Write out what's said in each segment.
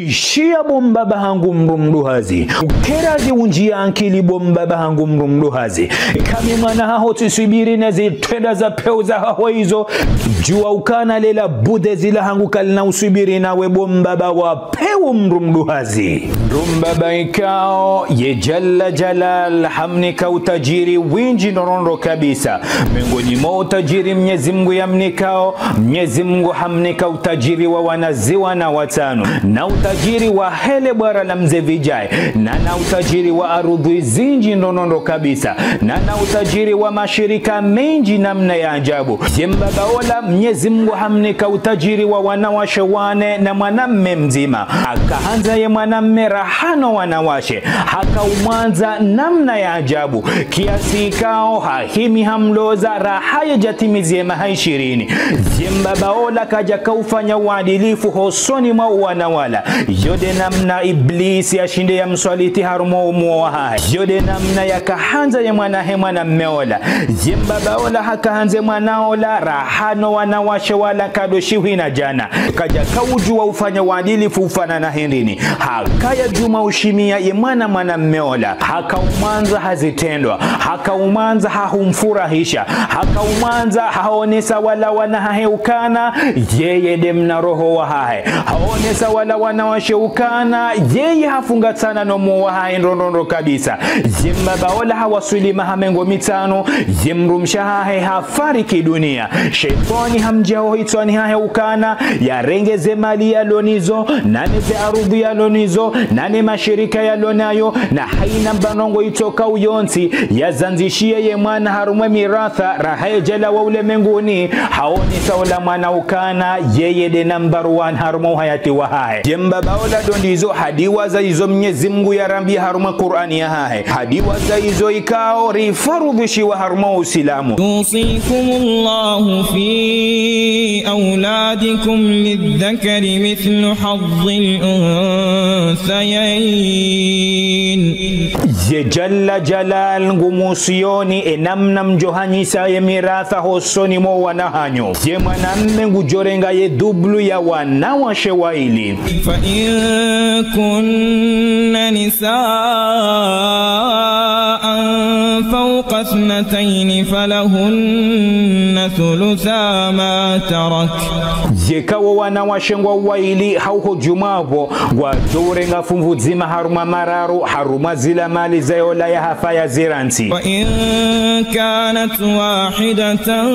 ishia bombaba hangu mrumduhazi ukerazi unjia ankili bombaba hangu mrumduhazi kami mwana haho tusubiri na zitweda za peo za haho hizo jua ukana lela bude zila hangu kalina usubiri na we bombaba wa peo mrumduhazi rumbaba ikao ye jalla jalal hamnika utajiri winji norondo kabisa miongoni mwa utajiri Mwenyezi Mungu yamnikao Mwenyezi Mungu hamnika utajiri wa wanaziwa na watano na utajiri wa hele bwara la mze vijai na utajiri wa arudhi zinji ndonondo kabisa na utajiri wa mashirika menji namna ya ajabu jembabaola Mwenyezi Mungu hamnika utajiri wa wanawashe wane na mwanamme mzima akaanza ye mwanamme rahano wanawashe haka umwanza namna ya ajabu kiasi ikao hahimi hamloza rahaye jatimizie maha 20 jembabaola kaja kaufanya uadilifu hosoni mwa wanawala yode namna iblisi ashinde ya mswaliti harumo umuwa hae yode namna ya kahanza ya mwanahe mwana mmeola jembabaola hakahanze mwanaola rahano wanawashe wala kadoshiwi na jana kaja kaujua ufanya uadilifu ufana na hindini hakaya juma ushimia ye mwana mmeola haka umanza hazitendwa haka umanza hahumfurahisha haka umanza haonesa wala wanahaheukana yeye demna roho wa hae haonesa wala wanawasheukana yeye hafungatana no muwa hae ndondo kabisa jembabaola hawasuli mahamengo mitano jemrumsha hae hafariki dunia shetani hamjao hitwani haheukana ya rengeze mali ya lonizo nane ze arudhi ya lonizo nane mashirika ya lonayo na haina mbanongo itoka uyonti ya zanzishie ye mwana harumwe miratha rahaye jela wa ule menguni haoni saula mwana ukana yeye de number 1 harumo hayati wa hae jembabaola dondizo hadiwa za izo Mwenyezi Mungu ya rambi harumwe Qur'ani ya hae hadiwa za izo ikao rifarudhishi wa harumo usilamu yusikumullahu fi auladikum lidhakari mithlu hazzil unthayain ye jalla jalal ngumusioni enamna mjohanyisa ye miratha hosoni mo wanahanyo ye mwanamme ngujorenga ye dublu ya wanawashe waili fa in kunna nisaan fawqa ithnatayn falahunna thulutha ma tarak ye kawo wanawashengwa waili hauho jumavo wajorenga fumvuzima haruma mararu haruma zila mali zayola ya hafaya ziranti wa in kanat wahidatan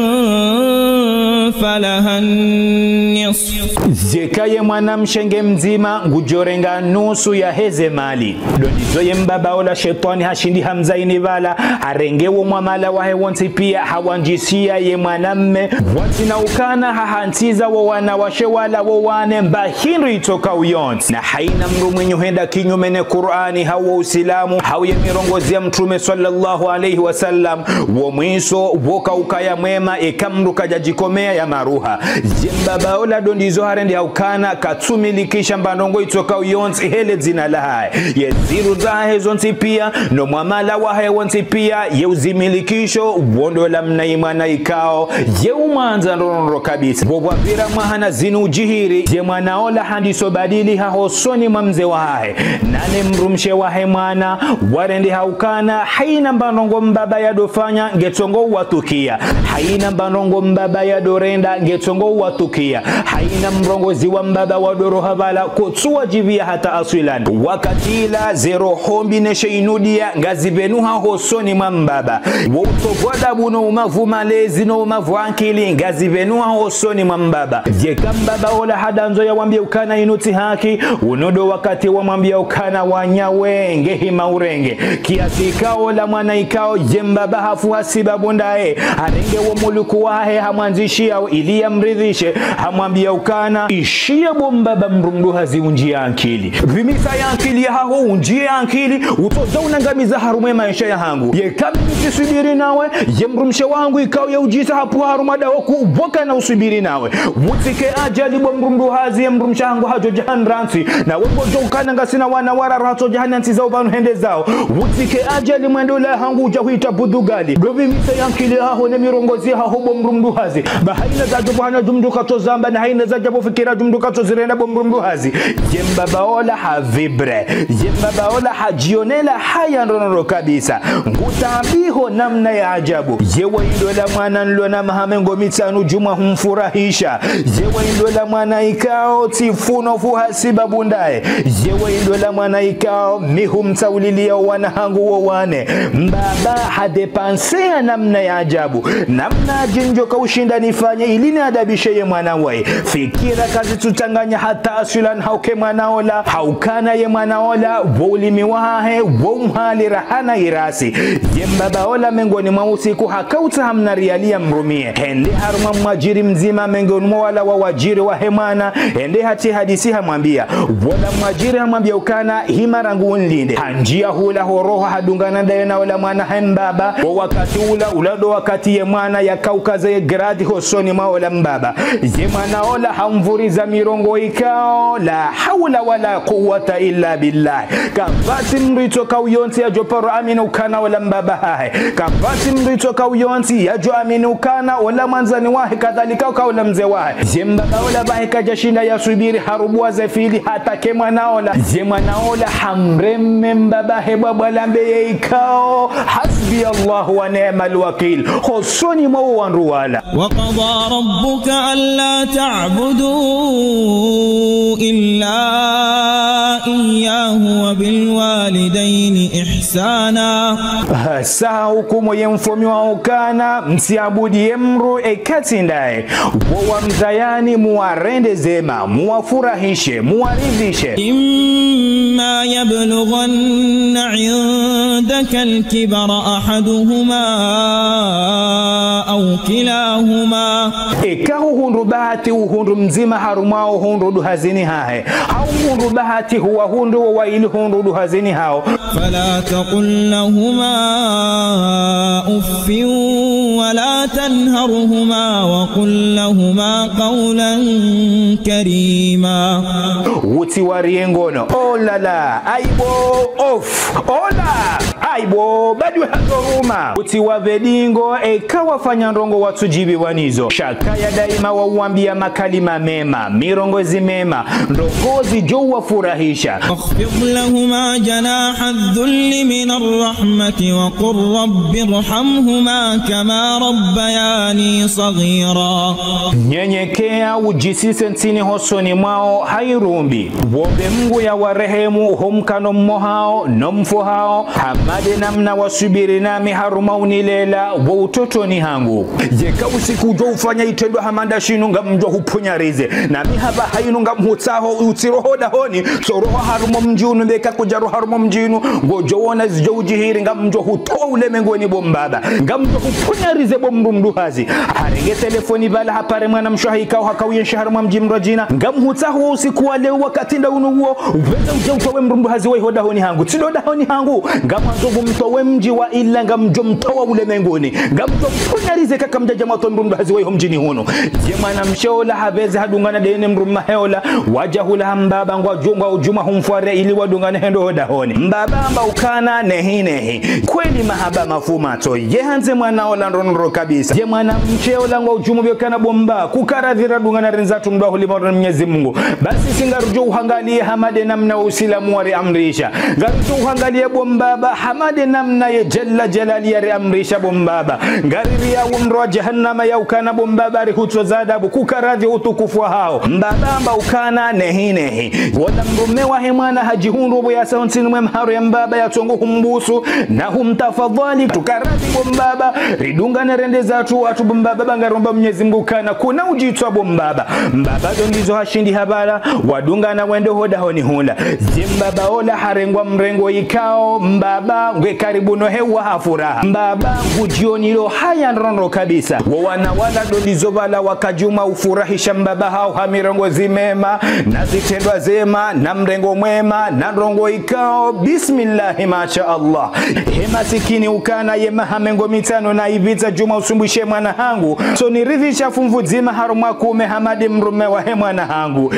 falaha nisf zekaye mwanamshenge mzima ngujorenga nusu ya heze mali dondizo ye mbabaola shetani hashindi hamzaini vala arengewo mwamala wahe wonti pia hawanjisia ye mwanamme watina ukana hahantiza wa wanawashe wala wa wane mbahindu itoka uyonti na haina mru mwenye henda kinyumene Qur'ani hawa usilamu hawe mirongozi ya mtume sallallahu alayhi wasallam wa mwiso woka ukaya mwema ekamru kajajikomea ya maruha jembabaola dondizo harendi haukana katsumilikisha mbandongo itoka uyonti hele zina lahae ye ziru zahe zonti pia no mwamala wahe wonti pia ye uzimilikisho wondo la mnaimana ikao ye umanza ndonondo kabisa wabwapira mahana zinu ujihiri ye mwanaola handiso badili hahosoni mamze wahe nane mrumshe wahe mwana warendi haukana haina mbandongo mbaba ya dofanya ngetongo watukia haina mbandongo mbaba ya dorenda ngetongo watukia haina mrongozi wa mbaba wa doro havala kutsuwa jivia hata aswilan wakatila zero hombi neshe inudia ngazibenuha hosoni mbaba wotogoda buno umavu malezi no umavu ankili ngazibenuha hosoni mbaba jeka mbaba ola hadanzo ya wambia ukana inuti haki unodo wakati wa mwambia ukana wanyawe ngehima urenge kiasi ikao la mwana ikao jembaba hafu hasiba bundae arenge wa muluku wahe hamwanzishia ili ya mridhishe hamwambia ukana ishia bombaba mrumduhazi unjia ankili vimisa ya ankili ya haho unjia ankili utoza unangamiza harume maisha ya hangu ye kami utisubiri nawe yemrumshe wangu ikao ya ujisa hapu harumada waku waka na usubiri nawe wutike ajali bomrumdu hazi yemrumshe hangu hajo jahan ransi na wembo jokana ngasina wana wara rato jahanansi zao banu hende zao wutike ajali mwendo la hangu ujahuita budugali dobi misa yankili haho ne mirongozi haho bomrumdu hazi bahaina za jobuhana jumdu kato zamba na haina za jabo fikira jumdu kato zirena bomrumdu hazi jembabaola havibre jembabaola hajionela haya nronoro kabisa ngutabiho namna ya ajabu yewa indola mwana nlona mahamengo mitanu juma humfurahisha yewa indola mwana ikao tifuno fuhasiba bundae yewa indola mwana ikao mihumtaulilia wana hangu wane mbaba hadepansea namna ya ajabu namna jinjo kaushinda nifanye ilini adabishe ye mwana wai fikira kazi tutanganya hata asulan hauke mwanaola haukana ye mwanaola wulimi wahe wumhali rahana irasi jembabaola mengoni mwa usiku hakauta hamna rialia mrumie hende haruma mwajiri mzima mengoni mwa wala wa wajiri wa hemana hende hati hadisi hamwambia wala mwajiri hamwambia ukana himarangu unlinde hanjia hula horoha hadungana dayana wala mwana hembaba wa wakati ulado wakati ye mwana ya kaukaza ye gradi hosoni mwa wala mbaba ye mwana ola hamvuriza mirongo ikao la hawla wala quwwata illa billah kabati mrito kauyonti ya joparo aminu kana wala mbaba hae kabati mrito kauyonti ya jo aminu kana wala manzani wahe kadhalika kaula mze wahe jembaba wala bahe kajashinda ya subiri harubuwa zefili hata kema naola jema naola hamreme mbaba heba balambe ikao hasbi Allah wa ni'mal wakil khosoni mwa wanruwala wa qada rabbuka alla ta'budu illa iyyahu wa bil walidayni ihsana saa hukumu yemfomi wa ukana msiabudi yemru ekati ndae wa mzayani muwarende zema muwafurahishe muwaridhishe imma yablughanna indaka alkibara ahaduhuma au kilahuma ikahu hundu bahati uhundu mzima harumao hundu duhazini hae au hundu bahati huwa hundu wa ili hundu duhazini hao fala taqul lahuma uffin wala tanharhuma wa qul lahuma qawlan karima uti wariengono olala aibo off ola aibo badu hazoruma uti wavedingo ekawa fanya ndongo watujibi wanizo shaka ya daima wauambia makalima mema mirongozi mema ndongozi jo wafurahisha akhfid lahuma janaha adh-dhulli min ar-rahmati wa qur rabbi irhamhuma kama rabbayani saghira nyenyekea ujisise ntini hosoni mwao hairumbi wombe Mungu ya warehemu humkano mmohao nomfu hao hamade namna wasubiri nami haruma unilela wa utotoni hangu yeka usiku jo ufanya itendo hamanda shinu nga mjo hupunyarize nami haba hayinu nga mhutaho utiroho dahoni so roho haruma mjinu mbeka kujaru haruma mjinu gojo wona zijo ujihiri nga mjo hutoa ulemengoni bombaba nga mjo hupunyarize bomrumdu hazi harenge telefoni bala hapare mwana mshahikao hakawiyenshi haruma mjimro jina nga mhutaho usiku wale wakati nda unuwo weza uja utowe mrumdu hazi wa ihodahoni hangu tido dahoni hangu nga mwanzo mtowe mji wa ila nga mjo mtowa ulemengoni nga mjo mpunyarize kaka mjaja mwato mrumdu hazi wa iho mjini huno jemana msheola habeze hadungana dene mrumma heola wajahula hambaba ngwa ujuma humfuare ili wadungana hendo hodahoni mbaba amba ukana nehi kweli mahaba mafumato yehanze mwana ola nronoro kabisa jemana msheola ngwa ujumu biokana bomba kukaradhira dungana renzatu mdwa hulimoro mnyezi Mungu basi singarujo uhangalie hamade namna usilamu wari amrisha ngarujo uhangalie bombaba hamade namna ye jalla jalali yari amrisha bombaba ngariri ya umro jahannama ya ukana bombaba rihuto zadabu kukaradhi utukufu hao mbaba ukana nehi wala mrume wa hemana hajihundu ya sauntini mwemharu ya mbaba ya tongu humbusu na humtafadhali tukaradhi bombaba ridunga nerende zatu watu bombaba bombaba ngaromba Mwenyezi Mungu kana kuna ujitwa bombaba mbaba dondizo hashindi habara wadunga na wende hoda honi hunda zimbaba ola harengwa mrengo ikao mbaba ngwe karibu no hewa hafuraha mbaba ngujionilo haya nrono kabisa wawana wala dondizo bala wakajuma ufurahisha mbaba hao hamirongo zimema na zitendwa zema na mrengo mwema na nrongo ikao bismillahi masha Allah hema sikini ukana yema hamengo mitano na ivita juma usumbushe mwana hangu so niridhisha fumvu zima haruma kume hamadi mrume wa he mwana hangu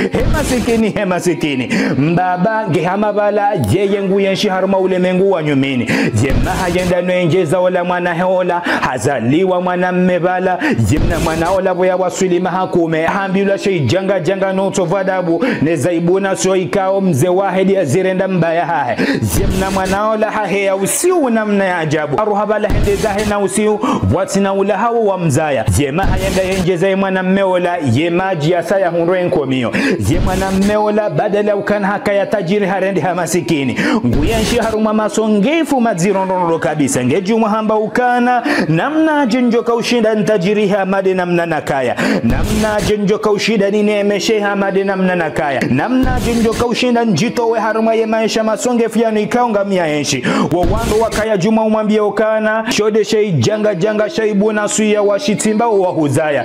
hema sikini mbaba ngehama bala yeye nguyenshi haruma ulemengu wa nyumini jema hayenda noenjeza wala mwana heola hazaliwa mwana mmebala jemna mwana ola boya wasuli mahakume hambila shay janga noto vadabu nezaibuna so ikao mze wahidi azirenda mbaya hahe jemna mwana ola hahe ya usiu namna ya ajabu aruhabala hende zahe na usiu watina ula hawa wa mzaya jema hayenda yenjeza mwana mmeola yemaji ya saya hunroen komio jema na mmeola badala ukana haka ya tajiri harendi hamasikini nguyenshi haruma masongefu madzirondono kabisa ngejuma hamba ukana namna jenjoka ushinda ntajiri hamade namna nakaya namna jenjoka ushinda ninemeshe hamade namna nakaya namna jenjoka ushinda njitowe haruma ye maisha masongefu yanu ikaunga miaenshi wawando wakaya juma umambie ukana shode shei janga shaibuna suya washitimba wahuzaya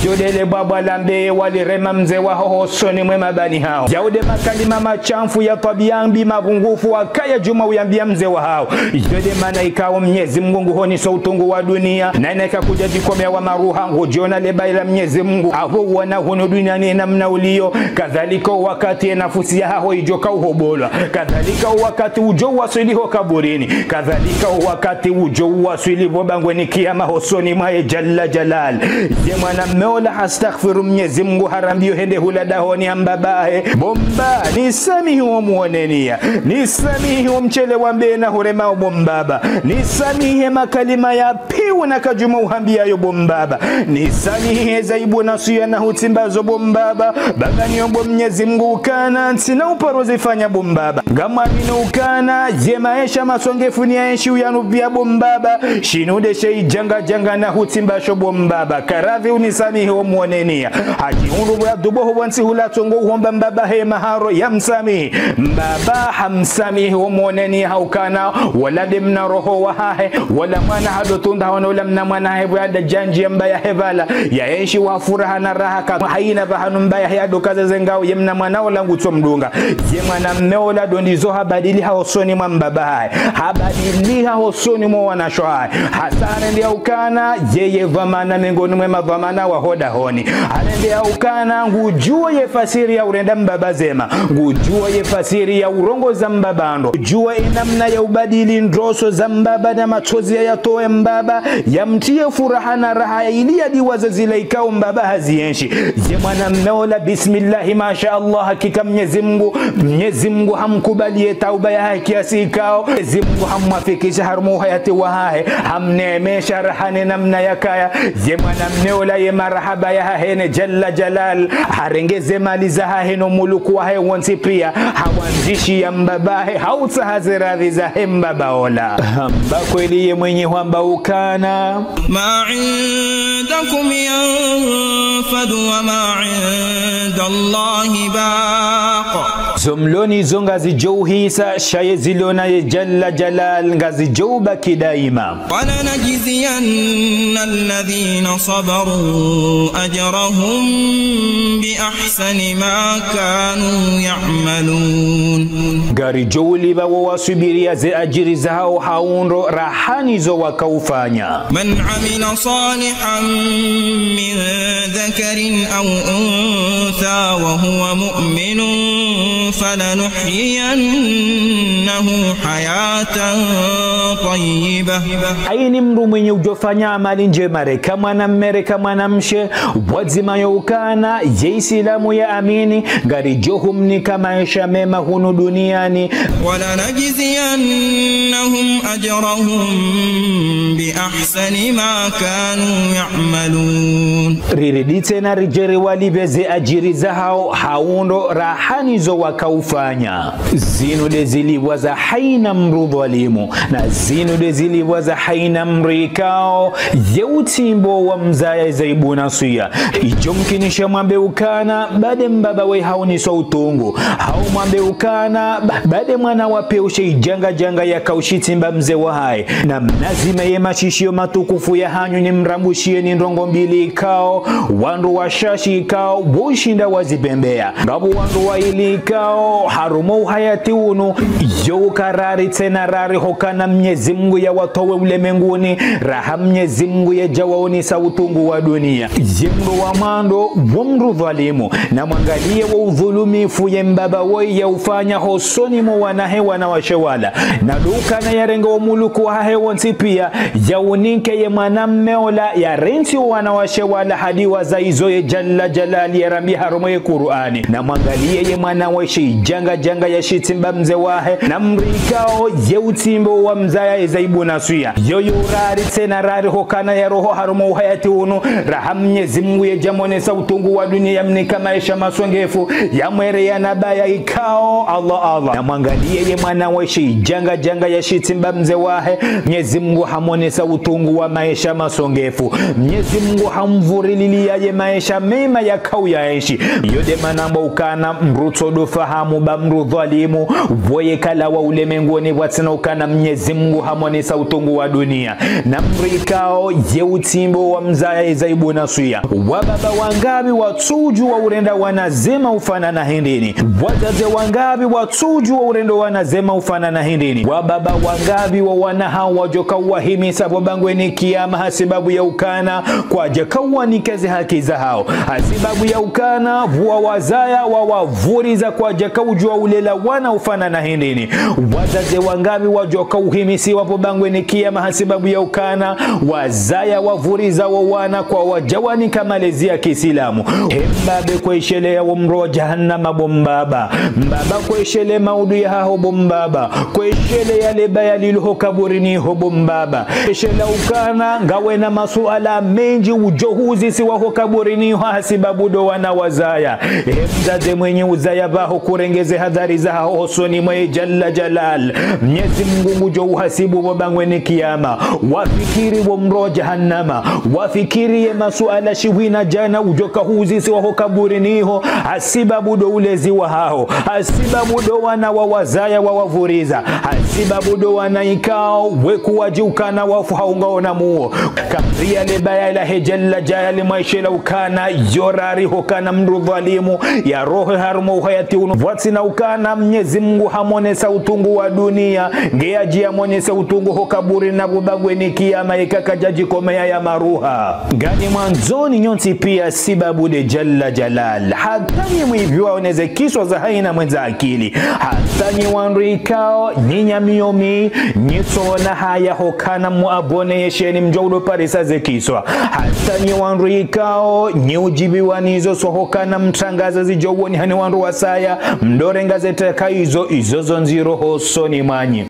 jodele baba lambe walirema mze waho soni mwema bani hao jaude makalima machamfu ya tabiambi mavungufu wakaya juma uyambia mze wa hao jode mana ikawa Mwenyezi Mungu honi sautungu wa dunia na inaka kuja jikomea wa maruha ngojona leba ila Mwenyezi Mungu aho wana hono dunia ni namna ulio kadhalika wakati nafusi ya hao ijoka uhobola kadhalika wakati ujo wasiliho kaburini kadhalika wakati ujo wasiliho bangweni kiyama hosoni mwae jalla jalal je mwana mmeola astaghfiru Mwenyezi Mungu harambio hende hulada honi ambabahe bomba nisamihi umuonenia nisamihi umchele wambe na hurema bombaba nisamihi makalima ya piu na kajuma uhambia yo bombaba nisamihi zaibu na suya na hutimbazo bombaba bagani ombo Mwenyezi Mungu ukana ntina uparozi fanya bombaba gama minu ukana je maisha masongefu ni yaenshi uyanubia bombaba shinude shei janga na hutimbasho bombaba karadhi unisamihi umuonenia haji unrubu ya dubohu wansi hula tongo uhomba mbaba he maharo ya msamihi mbaba hamsamihi umuonenia haukana wala dimna roho wa hahe wala mwana hadotunda wana ula mna mwana hebu ya janji mbaya hevala ya enshi wa furaha na raha kama haina bahanu mbaya ya dokaza zengao ya mna mwana wala nguto mdunga je mwana mmeola dondizo habadili haosoni mbaba hai habadili haosoni mwa wanasho hai hasana ndia ukana yeye vamana mengoni mwema vamana wa hoda honi anendea ukana ngujua ye fasiri ya urenda mbaba zema ngujua ye fasiri ya urongo za mbabando jua inamna ya ubadili ndroso za mbaba na machozi ya toe mbaba yamtie furaha na raha ili hadi wazazi laikao mbaba hazienshi je mwana mmeola bismillah masha Allah hakika Mwenyezi Mungu hamkubalie tauba ya kiasi ikao Mwenyezi Mungu hamwafikisha harumu hayati wa hae hamneemesha rahane namna ya kaya je mwana mmeola ye marhaba ya hene jalla jalal harengeze mali za heno muluku wa wansi pia hawanzishi ya mbabahe hauta haziradhi za mbabaola hamba kweli ye mwenye hamba ukana ma indakum yanfadu wa ma inda Allahi baqa zomloni zonga zijouhisa shaye zilona ye jalla jalal ngazi jouba kidaima wala najiziyanna alladhina sabaru ajrahum bi ahsani ma kanu ya'malun gari jouli ba wasubiria ze ajiri zao haundo rahani zo wakaufanya man amila salihan min dhakarin aw untha wa huwa mu'minun falanuhyiyannahu hayatan tayyibah aini mru mwenye ujofanya amali njema kama na mmere kama na mshe wazima yukana je Islamu ya amini gari johum ni kama maisha mema hunu dunia duniani. ولنجزينهم أجرهم بأحسن ما كانوا يعملون. Riridite na rijeri walibeze ajiri za haundo rahani zo wakaufanya. Zinu de zilibwa za haina mrudhalimu na zinu de zilibwa za haina mrikao yeutimbo wa mzaya zaibu nasuya. Ijomkinisha mwambe ukana bade mbaba we hauniso utungu. Hau mwambe ukana bade mwana wapeushe ijanga janga ya kaushitimba mze wa hai. Na mnazime ye machishio matukufu ya hanyu ni mrambushie ni ndongo mbili ikao. Wandu wa shashi ikao bushinda wazipembea. Ngabu wandu wa ili ikao harumo uhayati unu. Yo karari tena rari hokana Mwenyezi Mungu ya watowe ulemenguni. Raha Mwenyezi Mungu ya jawaoni sa utungu wa dunia. Yemru wa mando wamru dhalimu. Na mwangalie wa udhulumifu ye mbaba woi ya ufanya hosoni mo wanahewa na washewala. Na duka na ya rengo muluku wa hewa ntipia. Ya uninke ye manammeola ya renti wana washewala hadi wazaizo ye jalla jalali ya rambi harumo ye Qur'ani. Na mwangalie ye mana weshi janga janga ya shitimba mze wahe. Na mrikao ye utimbo wa mzaya ye zaibu nasuya. Yoyo rari tena rari hokana ya roho harumo uhayati unu. Raha Mwenyezi Mungu ye jamonesa utungu wa dunia ya mnika maisha masongefu. Ya mwere ya nabaya ikao Allah. Na mwangalie ye mana weshi janga janga ya shitimba mze wahe. Mwenyezi Mungu hamonesa utungu wa maisha masongefu. Mwenyezi Mungu hamvurililia ye maisha mema ya kau ya enshi. Yode manamba ukana mruto dofahamu ba mru dhalimu. Voye kala wa ulemengoni watina ukana Mwenyezi Mungu hamonesa utungu wa dunia. Na mrikao ye utimbo wa mzaya izaibu nasuya. Wababa wangabi watuju wa urenda wanazema ufana na hindini. Wazaze wangabi watuju wa urenda wanazema ufana na hindini. Wababa wangabi wa wanaha wajoka wahimisa wabangwe ni kiyama hasibabu ya ukana kwa jakawa ni kazi haki za hao. Hasibabu ya ukana vuwa wazaya wa wavuriza kwa jakaujua ulela wana ufana na hindini. Wazaze wangabi wajoka uhimisi wapo bangwe ni kiyama hasibabu ya ukana wazaya wavuriza wa wana kwa wajawani kamalezi ya Kiislamu. Mbabe kwa ishele ya umro jahannama bombaba. Mbaba kwa ishele maudu ya hao bombaba. Kwa ishele ya lebaya liluho kaburini ho bombaba. Ishele ukana ngawe na masuala menji ujohuzi si waho kaburini ho hasibabu do wana wazaya. Mzaze mwenye uzaya baho kurengeze hadhari za hao soni mwe jalla jalal. Mwenyezi Mungu ujo uhasibu wabangwe ni kiyama. Wafikiri umro jahannama. Wafikiri ye masuala shiwina jana ujoka huzi si waho kaburini ho hasibabu do ulezi wa hao. Hasibabu do wana wawazaya wawavuriza. Hasibabu do wana ikao weku wajiukana wafu haungaona muo. Kabria lebaya ilahe jalla jayali maishela ukana yorari hokana mru dhalimu ya roho harumo uhayati unu. Watsina ukana Mwenyezi Mungu hamonesa utungu wa dunia. Ngeaji ya monesa utungu hokaburi na bubagwe ni kiyama ikakajaji komea ya maruha. Gani mwanzoni nyonti pia sibabu de jalla jalal. Hatani mwibiwa oneze kiswa za haina mwenza akili. Hatani wanrikao ninya miyomi nitona haya hokana muabone yesheni mjoudo parisa ze kiswa. Hatani wanrikao ni ujibiwa nizo sohokana mtangaza zijowoni hani wanru wasaya mdore ngazete kaizo izozo nziro hoso ni manyi.